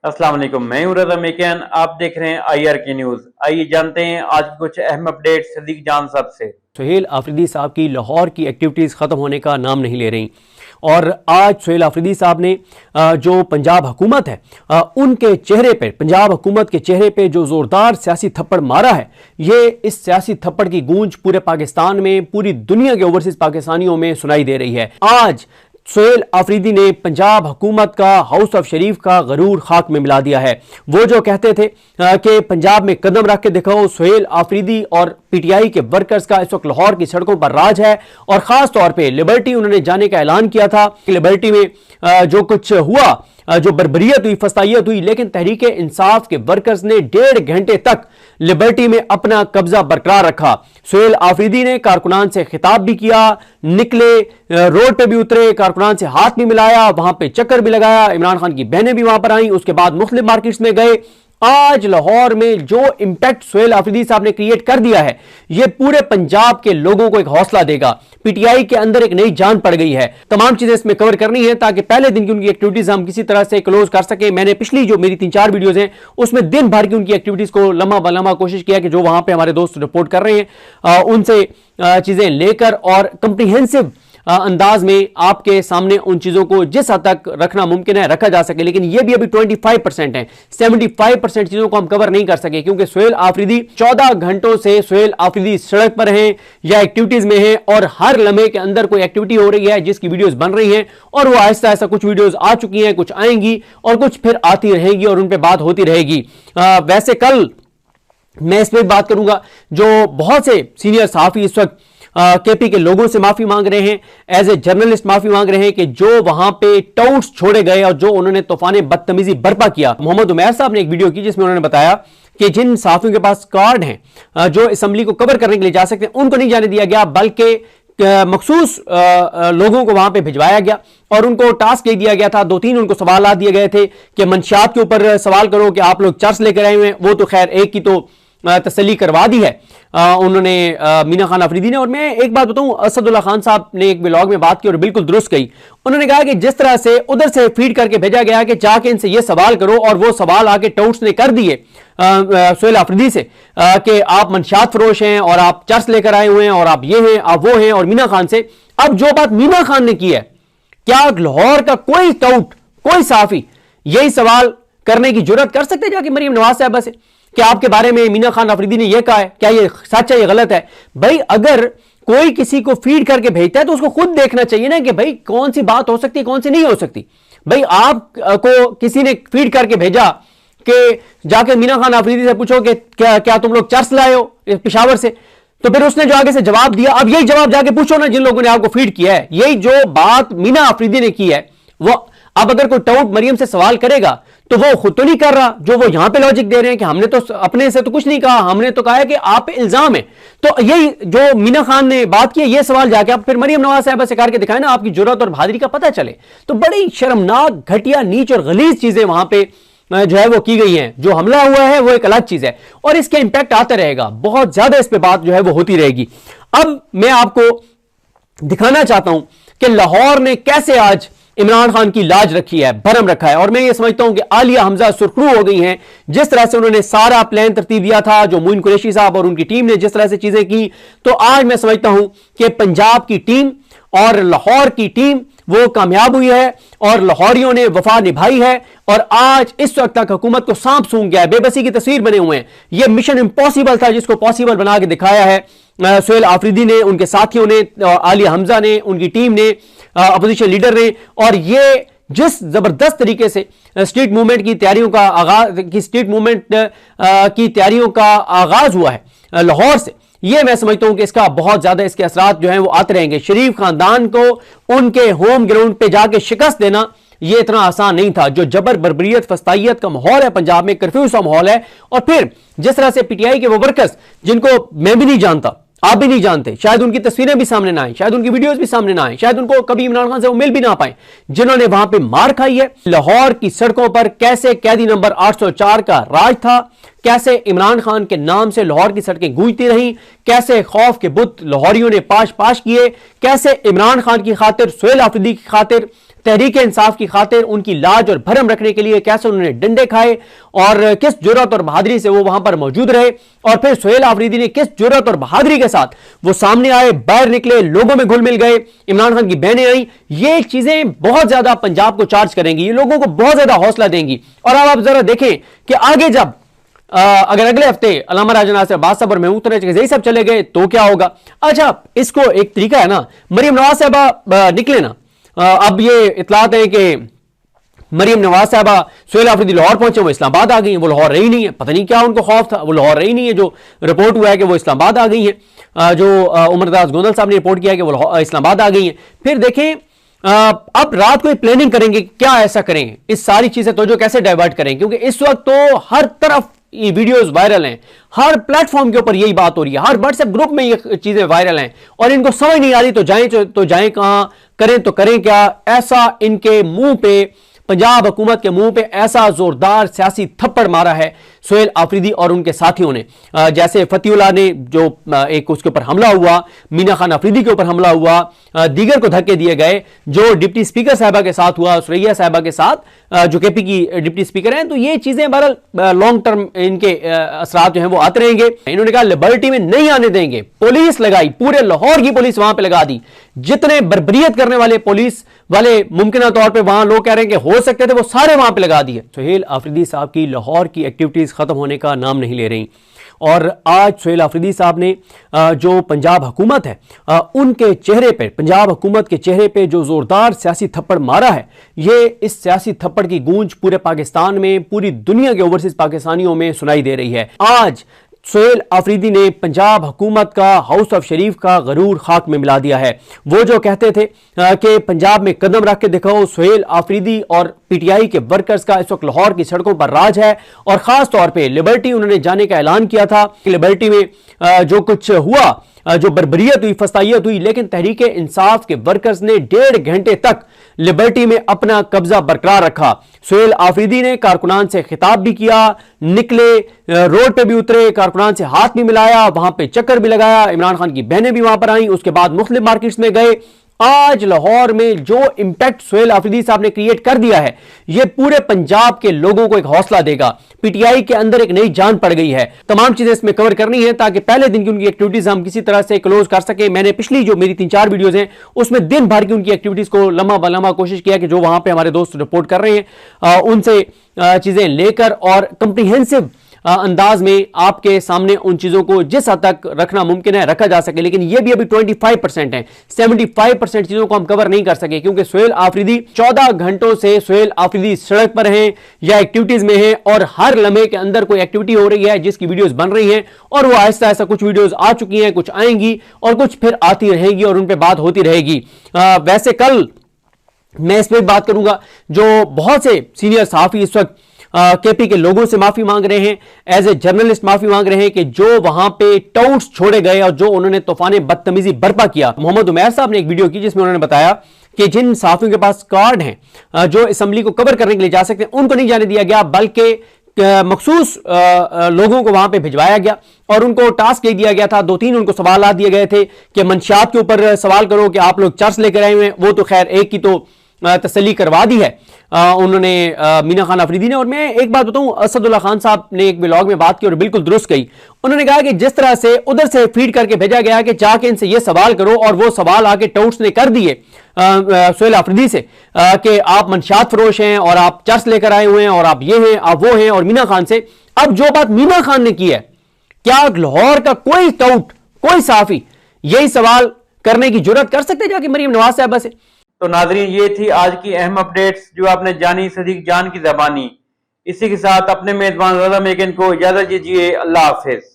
अस्सलाम वालेकुम, मैं हूं रज़ा मेकियान। आप देख रहे हैं IRK न्यूज। आइए जानते हैं आज की कुछ अहम अपडेट सदीक जान साहब से। सुहेल आफरीदी साहब की लाहौर की एक्टिविटीज़ ख़त्म होने का नाम नहीं ले रही और आज सुहेल आफरीदी साहब ने जो पंजाब हुकूमत है उनके चेहरे पे, पंजाब हुकूमत के चेहरे पे जो ज़ोरदार सियासी थप्पड़ मारा है, ये इस सियासी थप्पड़ की गूंज पूरे पाकिस्तान में, पूरी दुनिया के ओवरसीज पाकिस्तानियों में सुनाई दे रही है। आज सुहेल आफरीदी ने पंजाब हुकूमत का, हाउस ऑफ शरीफ का गरूर खाक में मिला दिया है। वो जो कहते थे कि पंजाब में कदम रख के दिखाओ, सुहेल आफरीदी और पीटीआई के वर्कर्स का इस वक्त लाहौर की सड़कों पर राज है और खास तौर पे लिबर्टी उन्होंने जाने का ऐलान किया था। लिबर्टी में जो कुछ हुआ, जो बर्बरियत हुई, फसाइयत हुई, लेकिन तहरीक इंसाफ के वर्कर्स ने 1.5 घंटे तक लिबर्टी में अपना कब्जा बरकरार रखा। सुहेल आफरीदी ने कारकुनान से खिताब भी किया, निकले, रोड पे भी उतरे, कारकुनान से हाथ भी मिलाया, वहां पे चक्कर भी लगाया। इमरान खान की बहनें भी वहां पर आई, उसके बाद मुख्तलिफ मार्केट्स में गए। आज लाहौर में जो इंपैक्ट सुहेल आफरीदी साहब ने क्रिएट कर दिया है, यह पूरे पंजाब के लोगों को एक हौसला देगा। पीटीआई के अंदर एक नई जान पड़ गई है। तमाम चीजें इसमें कवर करनी है ताकि पहले दिन की उनकी एक्टिविटीज हम किसी तरह से क्लोज कर सके। मैंने पिछली जो मेरी 3-4 वीडियोज हैं उसमें दिन भर की उनकी एक्टिविटीज को लम्हा बलम्हा कोशिश किया कि जो वहां पे हमारे दोस्त रिपोर्ट कर रहे हैं उनसे चीजें लेकर और कंप्रीहेंसिव अंदाज में आपके सामने उन चीजों को जिस हद तक रखना मुमकिन है रखा जा सके। लेकिन यह भी अभी 25% है, 75% चीजों को हम कवर नहीं कर सके क्योंकि सुहेल आफरीदी 14 घंटों से सुहेल आफरीदी सड़क पर हैं या एक्टिविटीज में हैं और हर लम्हे के अंदर कोई एक्टिविटी हो रही है जिसकी वीडियोस बन रही हैं और वो आहिस्ता आहिस्ता कुछ वीडियोस आ चुकी हैं, कुछ आएंगी और कुछ फिर आती रहेगी और उन पर बात होती रहेगी। वैसे कल मैं इस पर बात करूंगा, जो बहुत से सीनियर सहाफी इस वक्त केपी के लोगों से माफी मांग रहे हैं, एज ए जर्नलिस्ट माफी मांग रहे हैं कि जो वहां पे टाउट्स छोड़े गए और जो उन्होंने तूफान बदतमीजी बर्पा किया। मोहम्मद उमैर साहब ने एक वीडियो की जिसमें उन्होंने बताया कि जिन सहाफियों के पास कार्ड हैं जो असेंबली को कवर करने के लिए जा सकते हैं, उनको नहीं जाने दिया गया, बल्कि मखसूस लोगों को वहां पे भिजवाया गया और उनको टास्क दे दिया गया था। 2-3 उनको सवाल दिए गए थे कि मंशियात के ऊपर सवाल करो कि आप लोग चर्च लेकर आए हुए हैं। वो तो खैर एक की तो तसल्ली करवा दी है उन्होंने, मीना खान अफरीदी ने। और मैं एक बात बताऊं, असदुल्ला खान साहब ने एक ब्लॉग में बात की और बिल्कुल दुरुस्त कही। उन्होंने कहा कि जिस तरह से उधर से फीड करके भेजा गया कि जाके इनसे ये सवाल करो और वो सवाल आके टाउट्स ने कर दिए सुहेल आफरीदी से कि आप मंशियात फरोश हैं और आप चर्च लेकर आए हुए हैं और आप ये हैं, आप वो हैं, और मीना खान से अब जो बात मीना खान ने की है, क्या लाहौर का कोई टाउट, कोई साफी यही सवाल करने की जुर्रत कर सकते जाके मरीम नवाज साहबा से कि आपके बारे में मीना खान अफरीदी ने यह कहा है, क्या ये सच है, ये गलत है? भाई अगर कोई किसी को फीड करके भेजता है तो उसको खुद देखना चाहिए ना कि भाई कौन सी बात हो सकती है, कौन सी नहीं हो सकती। भाई आपको किसी ने फीड करके भेजा कि जाके मीना खान अफरीदी से पूछो कि क्या तुम लोग चर्च लाए हो पेशावर से, तो फिर उसने जो आगे से जवाब दिया, अब यही जवाब जाके पूछो ना जिन लोगों ने आपको फीड किया है। यही जो बात मीना अफरीदी ने की है, वो अब अगर कोई टाउट मरियम से सवाल करेगा तो वो खुद तो नहीं कर रहा, जो वो यहां पे लॉजिक दे रहे हैं कि हमने तो अपने से तो कुछ नहीं कहा, हमने तो कहा है कि आप पे इल्जाम है। तो यही जो मीना खान ने बात की, ये सवाल जाके आप फिर मरियम नवाज साहब से करके दिखाए ना, आपकी जुर्रत और बहादुरी का पता चले। तो बड़ी शर्मनाक, घटिया, नीच और गलीज चीजें वहां पे जो है वो की गई हैं। जो हमला हुआ है वो एक अलग चीज है और इसका इंपैक्ट आता रहेगा, बहुत ज्यादा इस पे बात जो है वो होती रहेगी। अब मैं आपको दिखाना चाहता हूं कि लाहौर ने कैसे आज इमरान खान की लाज रखी है, भरम रखा है। और मैं ये समझता हूं कि आलिया हमजा सुरखरू हो गई हैं, जिस तरह से उन्होंने सारा प्लान तरतीब दिया था, जो मोइन कुरैशी साहब और उनकी टीम ने जिस तरह से चीजें की। तो आज मैं समझता हूं कि पंजाब की टीम और लाहौर की टीम वो कामयाब हुई है और लाहौरियों ने वफा निभाई है और आज इस वक्त तक हुकूमत को सांप सूंघ गया है, बेबसी की तस्वीर बने हुए हैं। यह मिशन इम्पॉसिबल था जिसको पॉसिबल बना के दिखाया है सुहेल आफरीदी ने, उनके साथियों ने, आलिया हमजा ने, उनकी टीम ने, अपोजिशन लीडर ने। और ये जिस जबरदस्त तरीके से स्ट्रीट मूवमेंट की तैयारियों का आगाज हुआ है लाहौर से, ये मैं समझता हूं कि इसका बहुत ज्यादा इसके असरात जो हैं वो आते रहेंगे। शरीफ खानदान को उनके होम ग्राउंड पे जाके शिकस्त देना ये इतना आसान नहीं था। जो जबर, बर्बरियत, फस्तायत का माहौल है पंजाब में, कर्फ्यू सा माहौल है, और फिर जिस तरह से पीटीआई के वो वर्कर्स जिनको मैं भी नहीं जानता, आप भी नहीं जानते, शायद उनकी तस्वीरें भी सामने ना आए, शायद उनकी वीडियोस भी सामने ना आए, शायद उनको कभी इमरान खान से वो मिल भी ना पाए, जिन्होंने वहां पे मार खाई है। लाहौर की सड़कों पर कैसे कैदी नंबर 804 का राज था, कैसे इमरान खान के नाम से लाहौर की सड़कें गूंजती रहीं, कैसे खौफ के बुत लाहौरियों ने पाश पाश किए, कैसे इमरान खान की खातिर, सुहेल आफरीदी की खातिर, तहरीक इंसाफ की खातिर, उनकी लाज और भरम रखने के लिए कैसे उन्होंने डंडे खाए और किस जुर्रत और बहादुरी से वो वहां पर मौजूद रहे। और फिर सुहेल आफरीदी ने किस जुर्रत और बहादुरी के साथ वो सामने आए, बाहर निकले, लोगों में घुल मिल गए, इमरान खान की बहनें आई। ये चीजें बहुत ज्यादा पंजाब को चार्ज करेंगी, ये लोगों को बहुत ज्यादा हौसला देंगी। और अब आप जरा देखें कि आगे जब अगर अगले हफ्ते अल्लामा राजा नासिर अब्बास साहब और महमूद तनैज यही सब चले गए तो क्या होगा। अच्छा, इसको एक तरीका है ना, मरियम नवाज साहबा निकले ना, अब ये इतलात है कि मरियम नवाज साहबा सुहेल आफरीदी लाहौर पहुंचे, वो इस्लामाबाद आ गई हैं, वो लाहौर रही नहीं है, पता नहीं क्या उनको खौफ था, वो लाहौर रही नहीं है। जो रिपोर्ट हुआ है कि वो इस्लामाबाद आ गई हैं, जो उमरदास गोंदल साहब ने रिपोर्ट किया है कि वो इस्लामाबाद आ गई हैं। फिर देखें अब रात को प्लानिंग करेंगे, क्या ऐसा करेंगे, इस सारी चीजें तो जो कैसे डाइवर्ट करें, क्योंकि इस वक्त तो हर तरफ ये वीडियोस वायरल हैं, हर प्लेटफॉर्म के ऊपर यही बात हो रही है, हर व्हाट्सएप ग्रुप में ये चीजें वायरल हैं और इनको समझ नहीं आ रही तो जाएं कहां, करें तो करें क्या। ऐसा इनके मुंह पे, पंजाब हुकूमत के मुंह पे ऐसा जोरदार सियासी थप्पड़ मारा है सुहेल आफरीदी और उनके साथियों ने। जैसे फतीउल्लाह ने जो एक उसके ऊपर हमला हुआ, मीना खान अफरीदी के ऊपर हमला हुआ, दीगर को धक्के दिए गए, जो डिप्टी स्पीकर साहबा के साथ हुआ, सुरैया साहबा के साथ जो केपी की डिप्टी स्पीकर हैं। तो ये चीजें बहरहाल लॉन्ग टर्म इनके असरात जो हैं वो आते रहेंगे। इन्होंने कहा लिबर्टी में नहीं आने देंगे, पुलिस लगाई, पूरे लाहौर की पुलिस वहां पे लगा दी, जितने बर्बरियत करने वाले पुलिस वाले मुमकिन तौर पे वहां लोग कह रहे हैं कि हो सकते थे वो सारे वहां पे लगा दिए। सुहेल आफरीदी साहब की लाहौर की एक्टिविटीज खत्म होने का नाम नहीं ले रही और आज सुहेल आफरीदी साहब ने जो पंजाब हुकूमत है उनके चेहरे पे, पंजाब हुकूमत के चेहरे पे जो जोरदार सियासी थप्पड़ मारा है, ये इस सियासी थप्पड़ की गूंज पूरे पाकिस्तान में, पूरी दुनिया के ओवरसीज पाकिस्तानियों में सुनाई दे रही है। आज सुहेल आफरीदी ने पंजाब हुकूमत का, हाउस ऑफ शरीफ का गरूर खाक में मिला दिया है। वो जो कहते थे कि पंजाब में कदम रख के दिखाओ, सुहेल आफरीदी और पीटीआई के वर्कर्स का इस वक्त लाहौर की सड़कों पर राज है और खास तौर पे लिबर्टी उन्होंने जाने का ऐलान किया था कि लिबर्टी में जो कुछ हुआ, जो बर्बरियत हुई, फसाइयत हुई, लेकिन तहरीक इंसाफ के वर्कर्स ने 1.5 घंटे तक लिबर्टी में अपना कब्जा बरकरार रखा। सुहेल आफरीदी ने कारकुनान से खिताब भी किया, निकले, रोड पे भी उतरे, कारकुनान से हाथ भी मिलाया, वहां पे चक्कर भी लगाया, इमरान खान की बहनें भी वहां पर आई, उसके बाद मुख्तलिफ मार्केट्स में गए। आज लाहौर में जो इंपैक्ट सुहेल आफरीदी साहब ने क्रिएट कर दिया है, यह पूरे पंजाब के लोगों को एक हौसला देगा। पीटीआई के अंदर एक नई जान पड़ गई है। तमाम चीजें इसमें कवर करनी है ताकि पहले दिन की उनकी एक्टिविटीज हम किसी तरह से क्लोज कर सके। मैंने पिछली जो मेरी 3-4 वीडियोज हैं उसमें दिन भर की उनकी एक्टिविटीज को लम्हा बलम्हा कोशिश किया कि जो वहां पे हमारे दोस्त रिपोर्ट कर रहे हैं उनसे चीजें लेकर और कंप्रीहेंसिव अंदाज में आपके सामने उन चीजों को जिस हद तक रखना मुमकिन है रखा जा सके। लेकिन यह भी अभी 25% है, 75% चीजों को हम कवर नहीं कर सके क्योंकि सुहेल आफरीदी 14 घंटों से सुहेल आफरीदी सड़क पर हैं या एक्टिविटीज में हैं और हर लम्हे के अंदर कोई एक्टिविटी हो रही है जिसकी वीडियोस बन रही हैं और वो आहिस्ता आहिस्ता कुछ वीडियोस आ चुकी हैं, कुछ आएंगी और कुछ फिर आती रहेगी और उन पर बात होती रहेगी। वैसे कल मैं इस पर बात करूंगा, जो बहुत से सीनियर सहाफी इस वक्त केपी के लोगों से माफी मांग रहे हैं, एज ए जर्नलिस्ट माफी मांग रहे हैं कि जो वहां पे टाउट्स छोड़े गए और जो उन्होंने तूफान बदतमीजी बर्पा किया। मोहम्मद उमैर साहब ने एक वीडियो की जिसमें उन्होंने बताया कि जिन सहाफियों के पास कार्ड हैं जो असम्बली को कवर करने के लिए जा सकते हैं उनको नहीं जाने दिया गया, बल्कि मखसूस लोगों को वहां पे भिजवाया गया और उनको टास्क दे दिया गया था। 2-3 उनको सवाल दिए गए थे कि मंशियात के ऊपर सवाल करो कि आप लोग चर्च लेकर आए हुए हैं। वो तो खैर एक की तो तसल्ली करवा दी है उन्होंने, मीना खान अफरीदी ने। और मैं एक बात बताऊं, असदुल्ला खान साहब ने एक ब्लॉग में बात की और बिल्कुल दुरुस्त कही। उन्होंने कहा कि जिस तरह से उधर से फीड करके भेजा गया कि जाके इनसे ये सवाल करो और वो सवाल आके टाउट्स ने कर दिए सुहेल अफरीदी से कि आप मंशियात फरोश हैं और आप चर्च लेकर आए हुए हैं और आप ये हैं आप वो हैं, और मीना खान से। अब जो बात मीना खान ने की है, क्या लाहौर का कोई टाउट, कोई साफी यही सवाल करने की जुर्रत कर सकते जाके मरियम नवाज साहबा से? तो नाजरीन, ये थी आज की अहम अपडेट्स जो आपने जानी सदीक जान की ज़बानी। इसी के साथ अपने मेजबान रज़ा मेकिन को इजाजत दीजिए। अल्लाह हाफिज।